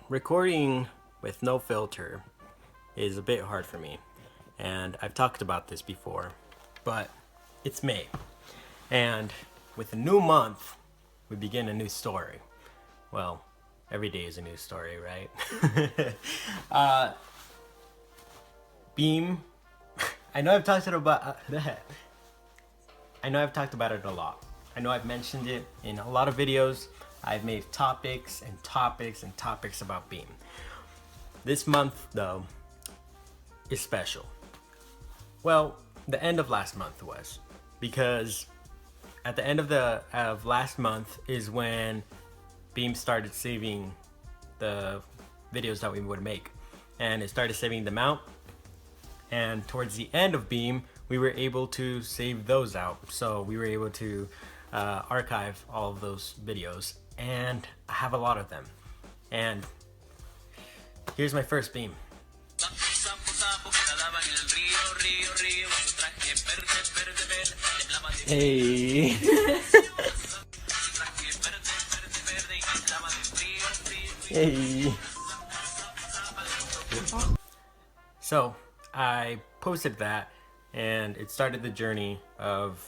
recording with no filter is a bit hard for me, and I've talked about this before, but it's May, and with a new month, we begin a new story. Well, every day is a new story, right? Beam. I know I've talked about. I know I've talked about it a lot. I know I've mentioned it in a lot of videos. I've made topics and topics and topics about Beam. This month, though, is special. Well, the end of last month was, because at the end of last month is when Beam started saving the videos that we would make, and it started saving them out. And towards the end of Beam, we were able to save those out. So we were able to archive all of those videos, and I have a lot of them. And here's my first Beam. Hey. Hey. So I posted that, and it started the journey of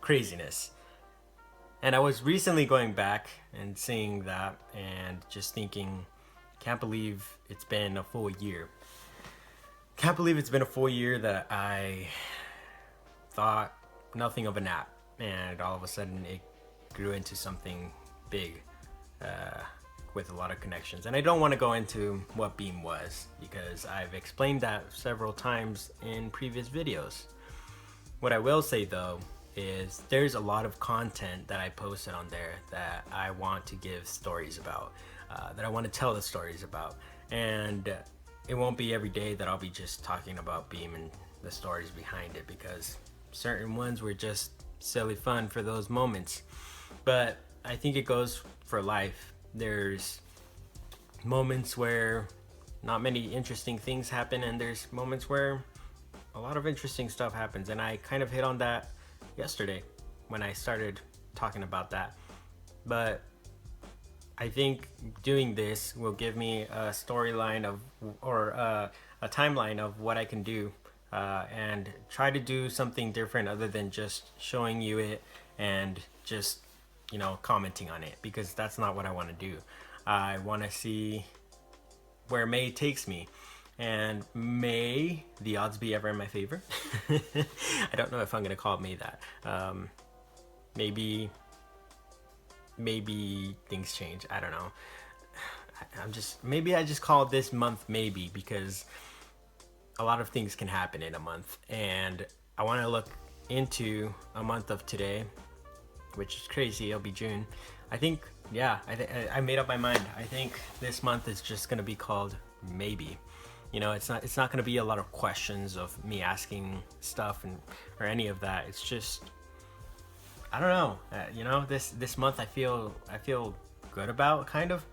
craziness. And I was recently going back and seeing that and just thinking, can't believe it's been a full year. Can't believe it's been a full year that I thought nothing of an app, and all of a sudden it grew into something big with a lot of connections. And I don't want to go into what Beam was, because I've explained that several times in previous videos. What I will say though is there's a lot of content that I posted on there that I want to give stories about, that I want to tell the stories about. And it won't be every day that I'll be just talking about Beam and the stories behind it, because certain ones were just silly fun for those moments. But I think it goes for life. There's moments where not many interesting things happen, and there's moments where a lot of interesting stuff happens. And I kind of hit on that yesterday when I started talking about that. But I think doing this will give me a storyline of, or a timeline of what I can do, and try to do something different other than just showing you it and just, you know, commenting on it, because that's not what I want to do. I want to see where May takes me. And May, the odds be ever in my favor. I don't know if I'm gonna call it May that. Maybe things change. I don't know. Maybe I just call this month maybe, because a lot of things can happen in a month, and I want to look into a month of today, which is crazy. It'll be June. I think, yeah, I made up my mind. I think this month is just gonna be called Maybe. You know, it's not gonna be a lot of questions of me asking stuff or any of that. It's just, I don't know. You know, this month I feel good about, kind of,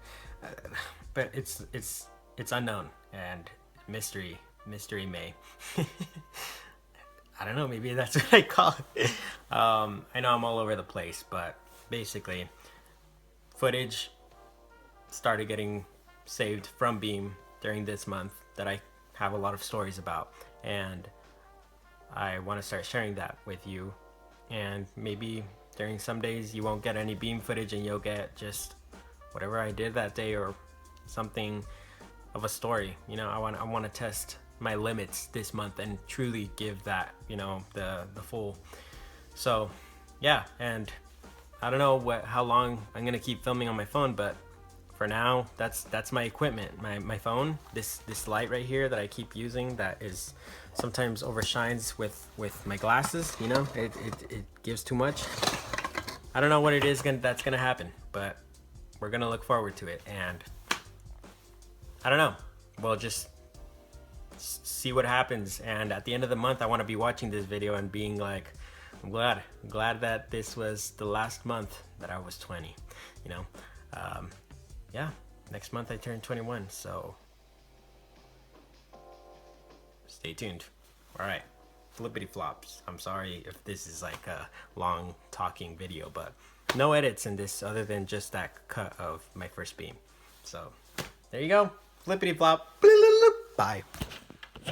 but it's unknown and mystery May. I don't know, maybe that's what I call it. I know I'm all over the place, but basically, footage started getting saved from Beam during this month that I have a lot of stories about, and I want to start sharing that with you. And maybe during some days you won't get any Beam footage, and you'll get just whatever I did that day, or something of a story. You know, I want to test my limits this month and truly give that, you know, the full. So yeah, and I don't know how long I'm gonna keep filming on my phone, but for now, that's my equipment. My phone, this light right here that I keep using, that is sometimes overshines with my glasses. You know, it gives too much. I don't know what it is that's gonna happen, but we're gonna look forward to it. And I don't know, we'll just see what happens. And at the end of the month, I want to be watching this video and being like, I'm glad that this was the last month that I was 20, you know. Yeah, next month I turn 21, so stay tuned. All right, flippity flops. I'm sorry if this is like a long talking video, but no edits in this other than just that cut of my first Beam. So There you go. Flippity flop. Bye.